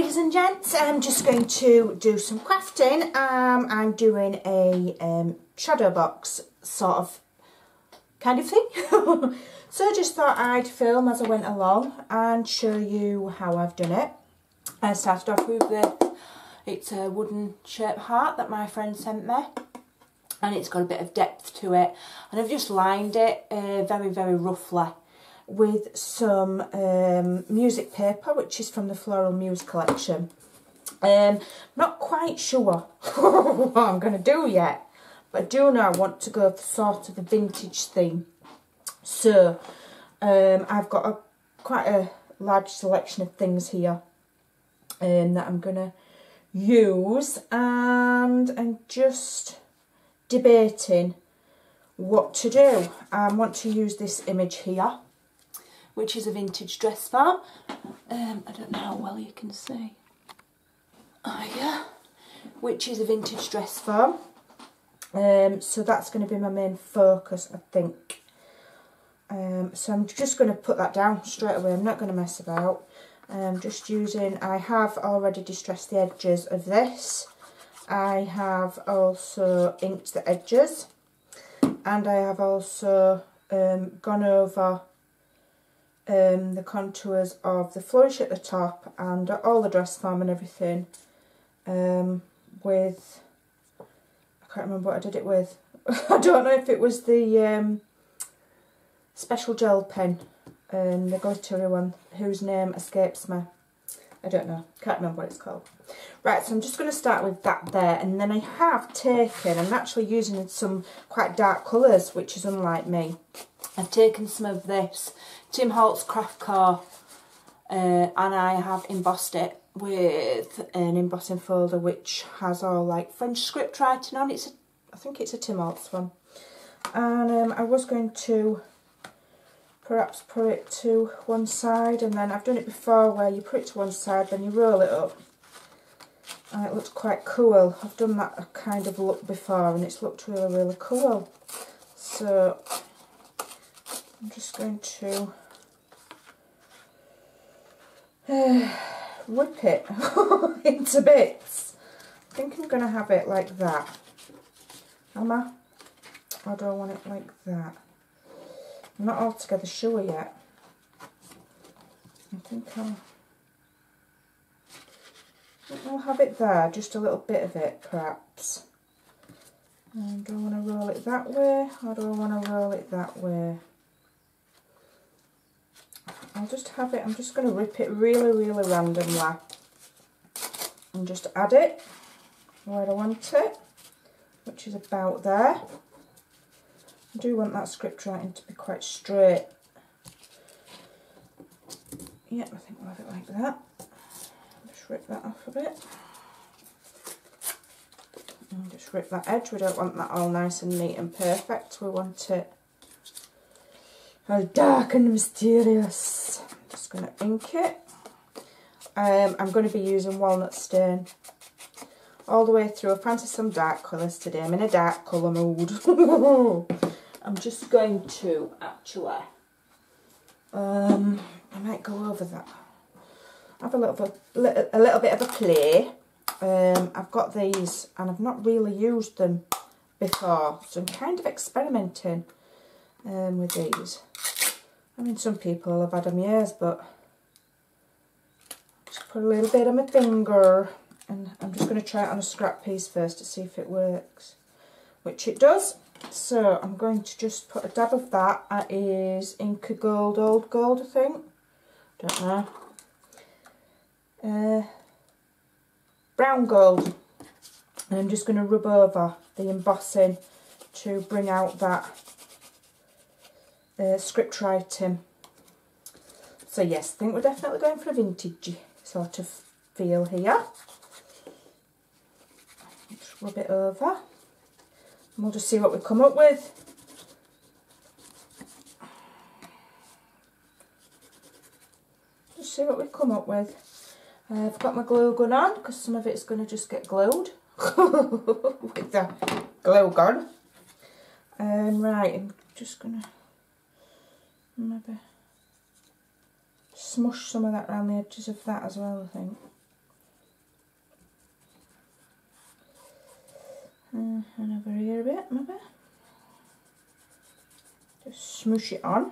ladies and gents, I'm just going to do some crafting. I'm doing a shadow box sort of kind of thing. So I just thought I'd film as I went along and show you how I've done it. I started off with this. It's a wooden shaped heart that my friend sent me, and it's got a bit of depth to it, and I've just lined it very, very roughly with some music paper, which is from the Floral Muse collection. Not quite sure what I'm going to do yet, but I do know I want to go for sort of a vintage theme. So I've got quite a large selection of things here that I'm going to use, and I'm just debating what to do. I want to use this image here, which is a vintage dress farm. I don't know how well you can see. Oh yeah, which is a vintage dress farm. So that's going to be my main focus, I think. So I'm just going to put that down straight away. I'm not going to mess about. Just using, I have already distressed the edges of this. I have also inked the edges, and I have also gone over the contours of the flourish at the top and all the dress form and everything with, I can't remember what I did it with. I don't know if it was the special gel pen, the glittery one, whose name escapes me. I don't know, can't remember what it's called. Right, so I'm just going to start with that there, and then I have taken, I'm actually using some quite dark colours, which is unlike me. I've taken some of this Tim Holtz Craft Core, and I have embossed it with an embossing folder which has all like French script writing on it. I think it's a Tim Holtz one. And I was going to perhaps put it to one side, and then I've done it before where you put it to one side, then you roll it up, and it looks quite cool. I've done that kind of look before, and it's looked really, really cool. So I'm just going to whip it into bits. I think I'm going to have it like that. Am I? Or do I want it like that? I'm not altogether sure yet. I think I'll have it there, just a little bit of it perhaps. And do I want to roll it that way, or do I want to roll it that way? I'll just have it, I'm just going to rip it really, really randomly and just add it where I want it, which is about there. I do want that script writing to be quite straight. Yeah, I think we'll have it like that. Just rip that off a bit. And just rip that edge. We don't want that all nice and neat and perfect. We want it all dark and mysterious. I'm just going to ink it. I'm going to be using walnut stain all the way through. I fancy some dark colours today. I'm in a dark colour mood. I'm just going to actually, I might go over that. Have a little bit of a play. I've got these and I've not really used them before, so I'm kind of experimenting with these. I mean, some people have had them years, but just put a little bit on my finger, and I'm just going to try it on a scrap piece first to see if it works, which it does. So I'm going to just put a dab of that. That is Inca Gold, Old Gold, I think. Don't know. Brown gold. And I'm just going to rub over the embossing to bring out that script writing. So yes, I think we're definitely going for a vintage sort of feel here. Just rub it over. And we'll just see what we come up with. Just see what we come up with. I've got my glue gun on because some of it's going to just get glued with the glue gun. Right, I'm just going to maybe smush some of that around the edges of that as well, I think. And over here a bit, maybe. Just smoosh it on.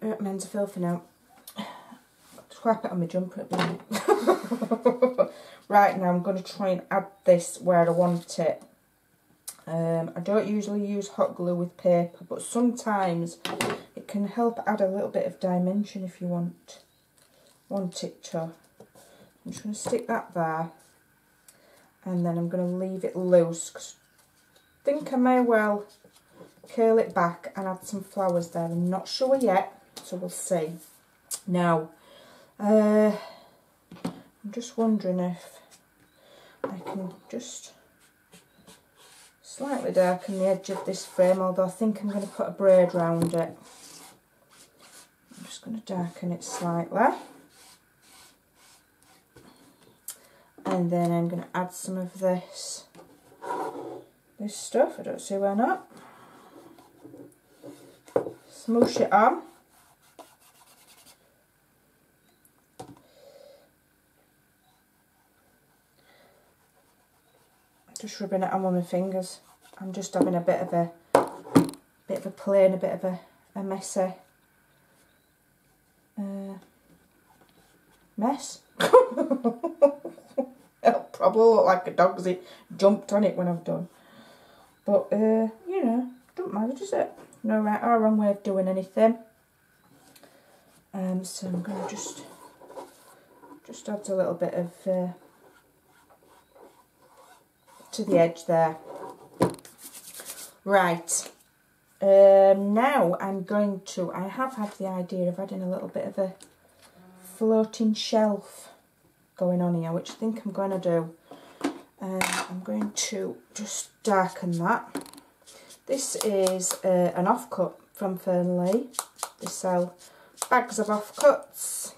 My hands are filthy now. Scrap it on my jumper at the minute. Right, now I'm going to try and add this where I want it. I don't usually use hot glue with paper, but sometimes it can help add a little bit of dimension if you want it to. I'm just going to stick that there, and then I'm going to leave it loose, because I think I may well curl it back and add some flowers there. I'm not sure yet, so we'll see. Now, I'm just wondering if I can just slightly darken the edge of this frame, although I think I'm going to put a braid round it. I'm just going to darken it slightly. And then I'm going to add some of this stuff, I don't see why not. Smoosh it on. Just rubbing it on with my fingers. I'm just having a bit of a play and a bit of a messy mess. It'll probably look like a dog's jumped on it when I've done. But you know, don't matter, does it? No right or wrong way of doing anything. So I'm gonna just add a little bit of to the edge there. Right, now I'm going to, I have had the idea of adding a little bit of a floating shelf going on here, which I think I'm going to do. I'm going to just darken that. This is an offcut from Fernley. They sell bags of offcuts.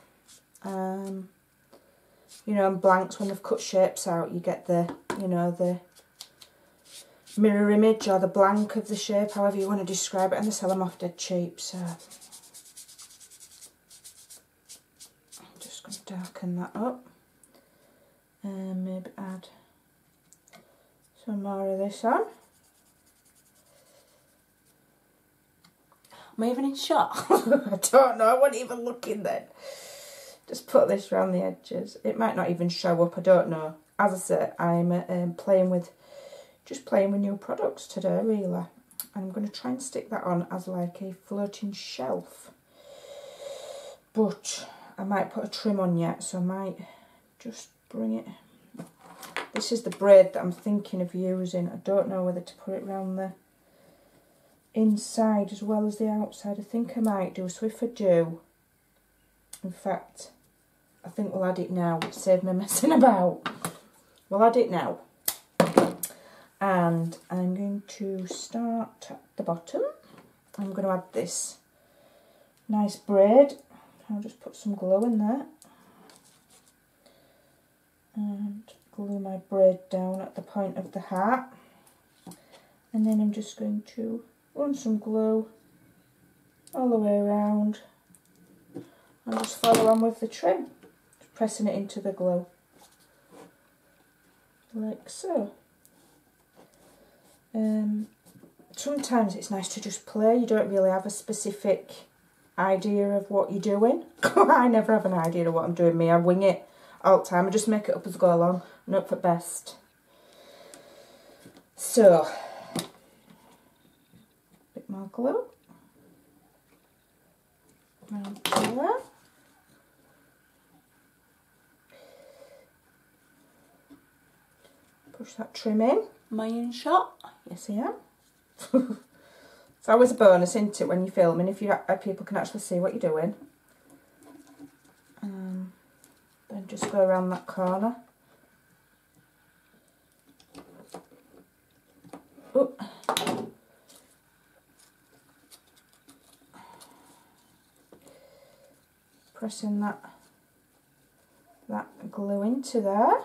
You know, and blanks. When they've cut shapes out, you get the, you know, the mirror image or the blank of the shape, however you want to describe it, and they sell them off dead cheap. So I'm just going to darken that up and maybe add some more of this on. Am I even in shot? I don't know, I wasn't even looking then. Just put this around the edges. It might not even show up, I don't know. As I said, I'm playing with new products today, really. And I'm going to try and stick that on as like a floating shelf. But I might put a trim on yet, so I might just bring it. This is the braid that I'm thinking of using. I don't know whether to put it around the inside as well as the outside. I think I might do, so if I do, in fact, I think we'll add it now, save me messing about. We'll add it now. And I'm going to start at the bottom. I'm going to add this nice braid. I'll just put some glue in there. And glue my braid down at the point of the heart. And then I'm just going to run some glue all the way around. I'll just follow on with the trim, just pressing it into the glue. Like so. Sometimes it's nice to just play. You don't really have a specific idea of what you're doing. I never have an idea of what I'm doing. I wing it all the time. I just make it up as I go along. And hope for best. So, a bit more glue. Around there. Push that trim in. Am I in shot? Yes, I am. It's always a bonus, isn't it, when you're filming, if people can actually see what you're doing. Then just go around that corner. Oh. Pressing that glue into there.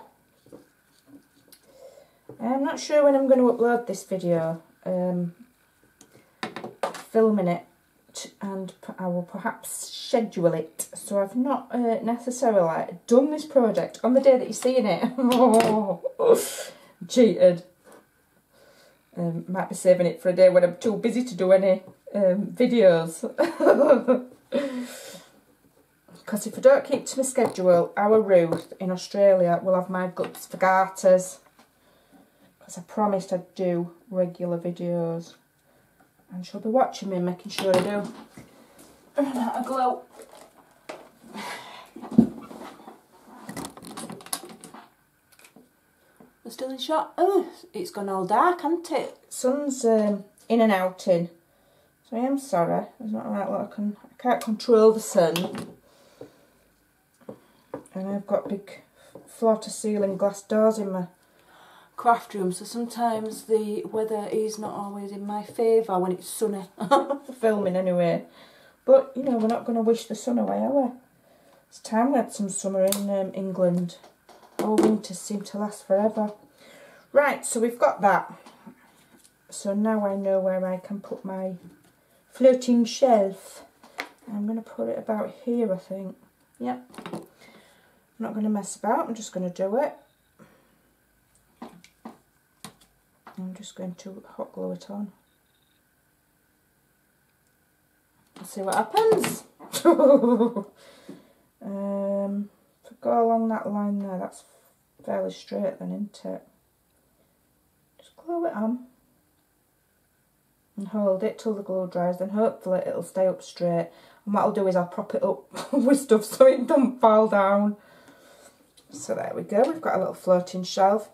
I'm not sure when I'm going to upload this video. Filming it out and I will perhaps schedule it. So I've not necessarily done this project on the day that you're seeing it. Cheated. Might be saving it for a day when I'm too busy to do any videos. Because if I don't keep to my schedule, our Ruth in Australia will have my guts for garters. Because I promised I'd do regular videos. And she'll be watching me, making sure I do. Run out of glue. We're still in shot. Oh, it's gone all dark, hasn't it? Sun's in and out in. So I am sorry. There's not a right lot I can't control the sun. And I've got big floor-to-ceiling glass doors in my craft room, so sometimes the weather is not always in my favour when it's sunny. Filming anyway. But, you know, we're not going to wish the sun away, are we? It's time we had some summer in England. All winters seem to last forever. Right, so we've got that. So now I know where I can put my floating shelf. I'm going to put it about here, I think. Yep. I'm not going to mess about, I'm just going to do it. I'm just going to hot glue it on. Let's see what happens. If I go along that line there, that's fairly straight then, isn't it? Just glue it on. And hold it till the glue dries, then hopefully it'll stay up straight. And what I'll do is I'll prop it up with stuff so it don't fall down. So there we go, we've got a little floating shelf.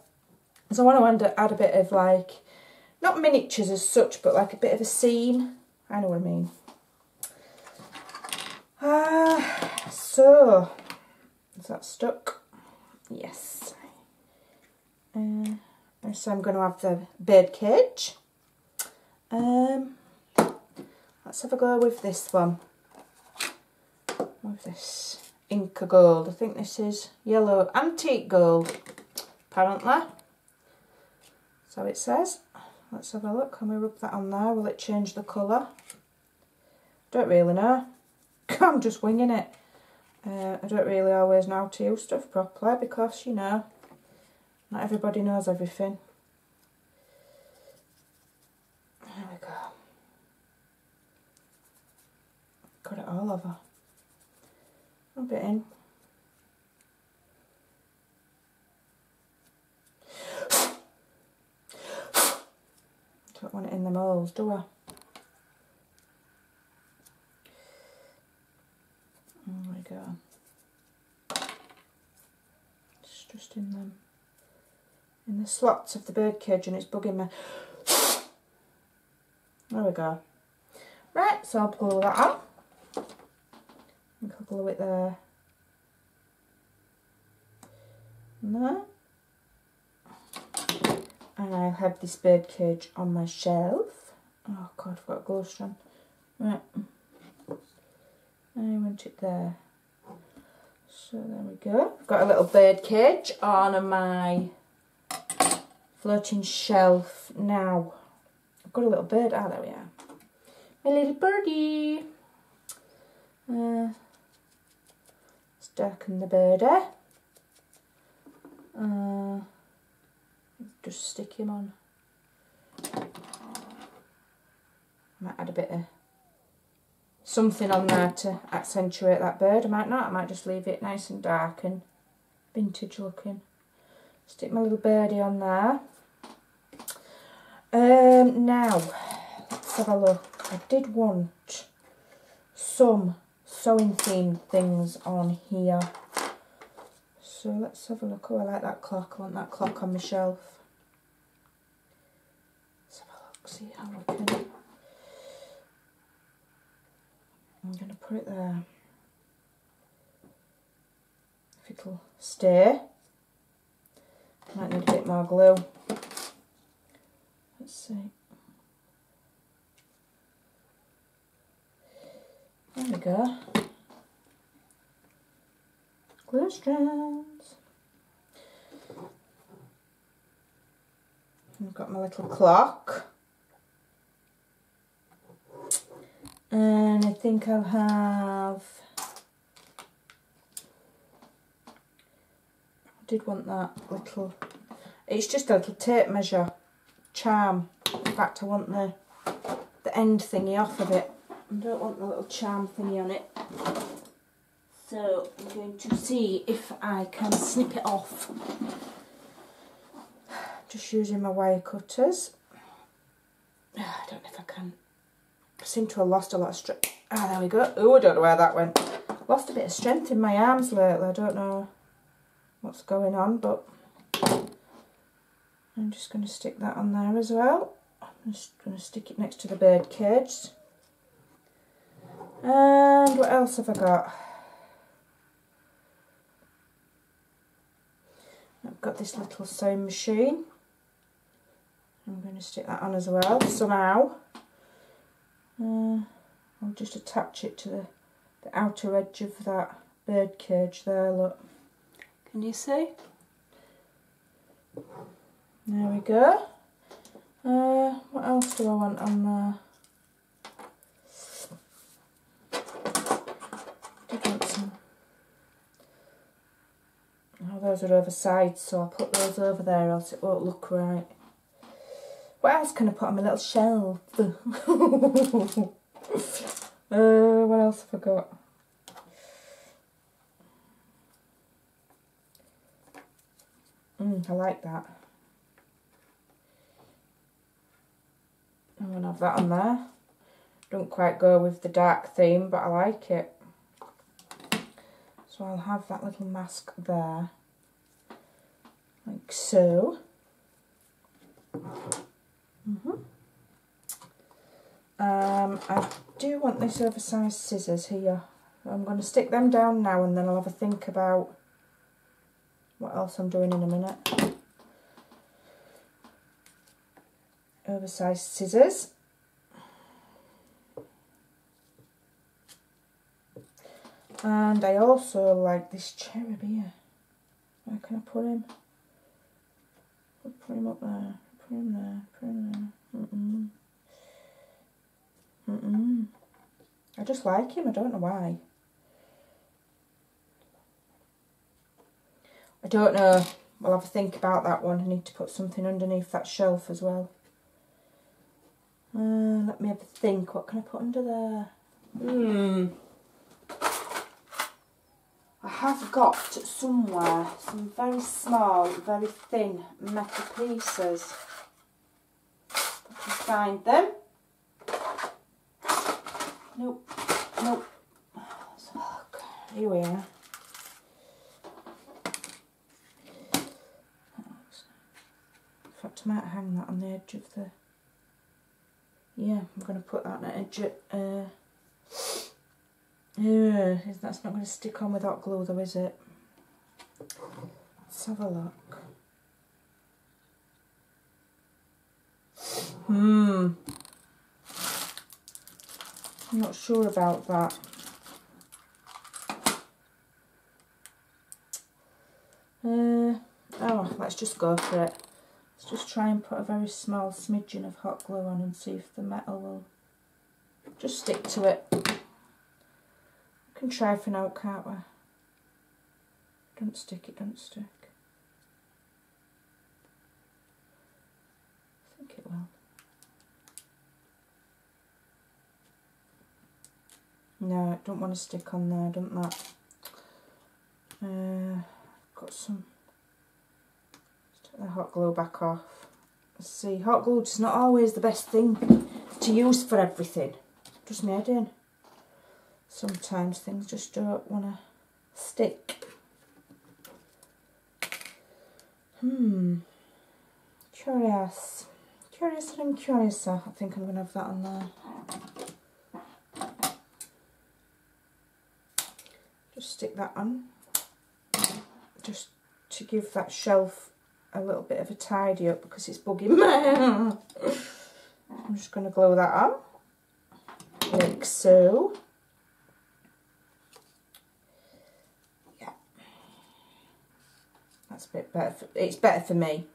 So I want to add a bit of like, not miniatures as such, but like a bit of a seam. I know what I mean. So, is that stuck? Yes. So I'm going to have the bird cage. Let's have a go with this one. With this Inca gold. I think this is yellow antique gold, apparently. So it says. Let's have a look. Can we rub that on there? Will it change the colour? Don't really know. I'm just winging it. I don't really always know how to use stuff properly because, you know, not everybody knows everything. There we go. Got it all over. A bit in. Don't want it in the moles, do I? There we go. It's just in the slots of the bird cage and it's bugging me. There we go. Right, so I'll glue that on. I think I'll glue it there. And there. And I'll have this bird cage on my shelf. Oh God, I've got a glue strand. Right. I want it there. So there we go. I've got a little bird cage on my floating shelf now. I've got a little bird. Ah, there we are. My little birdie. Let's darken the birdie. Just stick him on. Might add a bit of something on there to accentuate that bird. I might not. I might just leave it nice and dark and vintage looking. Stick my little birdie on there. Now, let's have a look. I did want some sewing themed things on here. So let's have a look. Oh, I like that clock. I want that clock on my shelf. Let's have a look, see how I can. I'm going to put it there. If it'll stay. Might need a bit more glue. Let's see. There we go. Glue strands. I've got my little clock. And think I'll have... I did want that little... It's just a little tape measure charm. In fact, I want the end thingy off of it. I don't want the little charm thingy on it. So I'm going to see if I can snip it off. Just using my wire cutters. I don't know if I can. I seem to have lost a lot of strength. Ah, there we go. Oh, I don't know where that went. Lost a bit of strength in my arms lately. I don't know what's going on, but I'm just going to stick that on there as well. I'm just going to stick it next to the bird cage. And what else have I got? I've got this little sewing machine. I'm going to stick that on as well, somehow. I'll just attach it to the outer edge of that bird cage there, look. Can you see? There we go. What else do I want on there? Did want some... Oh, those are oversized, so I'll put those over there, else it won't look right. What else can I put on my little shelf? What else have I got? I like that. I'm going to have that on there. Don't quite go with the dark theme, but I like it. So I'll have that little mask there. Like so. I do want this oversized scissors here. I'm going to stick them down now and then I'll have a think about what else I'm doing in a minute. Oversized scissors. And I also like this cherub here. Where can I put him? Put him up there. Put him there. Put him there. I just like him. I don't know why. I don't know. I'll have a think about that one. I need to put something underneath that shelf as well. Let me have a think. What can I put under there? I have got somewhere some very small, very thin metal pieces. If I can find them. Nope. Let's look. Here we are. In fact, I might hang that on the edge of the... Yeah, I'm going to put that on the edge of... that's not going to stick on with hot glue though, is it? Let's have a look. I'm not sure about that. Oh, let's just go for it. Let's just try and put a very small smidgen of hot glue on and see if the metal will just stick to it. We can try for now, can't we? Don't stick, it don't stick. I think it will. No, it don't want to stick on there, don't that. Got some... Let's take the hot glue back off. Let's see, hot glue is not always the best thing to use for everything. Just me head in. Sometimes things just don't want to stick. Curious. Curiouser and curiouser. I think I'm going to have that on there. Just stick that on. Just to give that shelf a little bit of a tidy up because it's bugging me. I'm just going to glue that on. Like so. That's a bit better. It's better for me.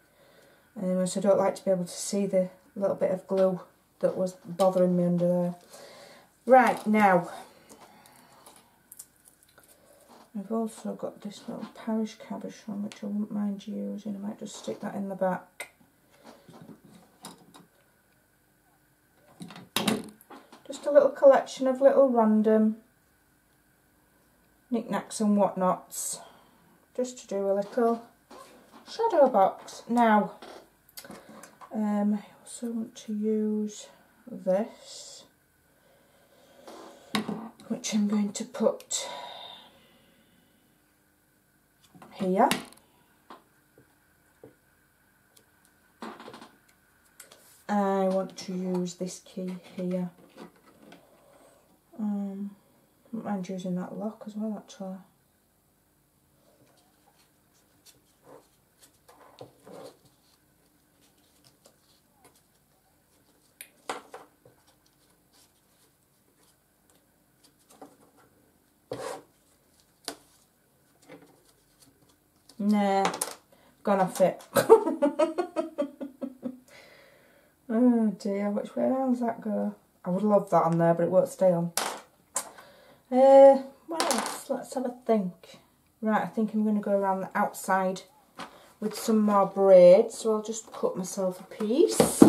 So I don't like to be able to see the little bit of glue that was bothering me under there. Right, now I've also got this little Parish cabochon which I wouldn't mind using. I might just stick that in the back. Just a little collection of little random knickknacks and whatnots, just to do a little shadow box. Now, I also want to use this, which I'm going to put here. I want to use this key here. I don't mind using that lock as well, actually. Nah, gone off it. Oh dear, which way does that go? I would love that on there, but it won't stay on. What else? Let's have a think. Right, I think I'm going to go around the outside with some more braid, so I'll just cut myself a piece.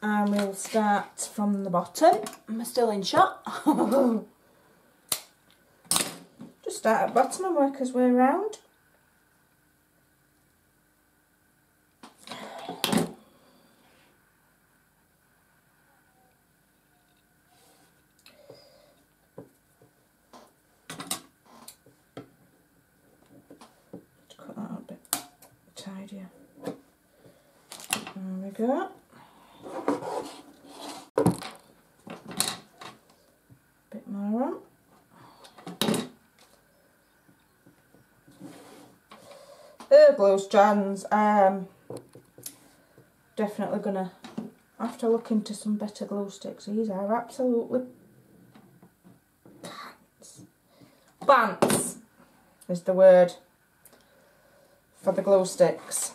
And we'll start from the bottom. Am I still in shot? Just start at the bottom and work his way around. Cut that out a bit tidier. There we go. Bit more on. Glow strands. Definitely gonna have to look into some better glow sticks. These are absolutely pants. Pants is the word for the glow sticks.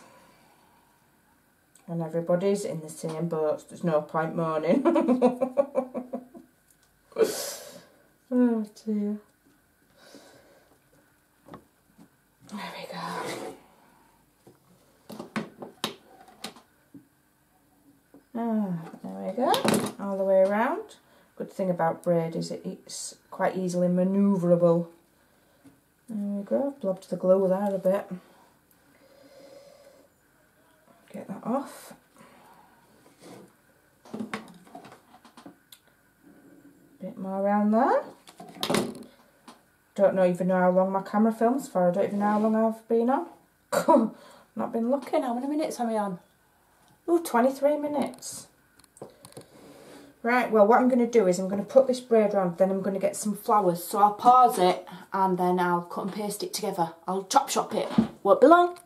And everybody's in the same boat, so there's no point moaning. Oh dear. There we go. There we go. All the way around. Good thing about braid is it's quite easily manoeuvrable. There we go. I've blobbed the glue there a bit. Get that off. Bit more around there. Don't even know how long my camera films for. I don't even know how long I've been on. Not been looking. How many minutes am I on? Oh, 23 minutes. Right, well what I'm going to do is I'm going to put this braid around, then I'm going to get some flowers. So I'll pause it and then I'll cut and paste it together. I'll chop shop it. Won't be long.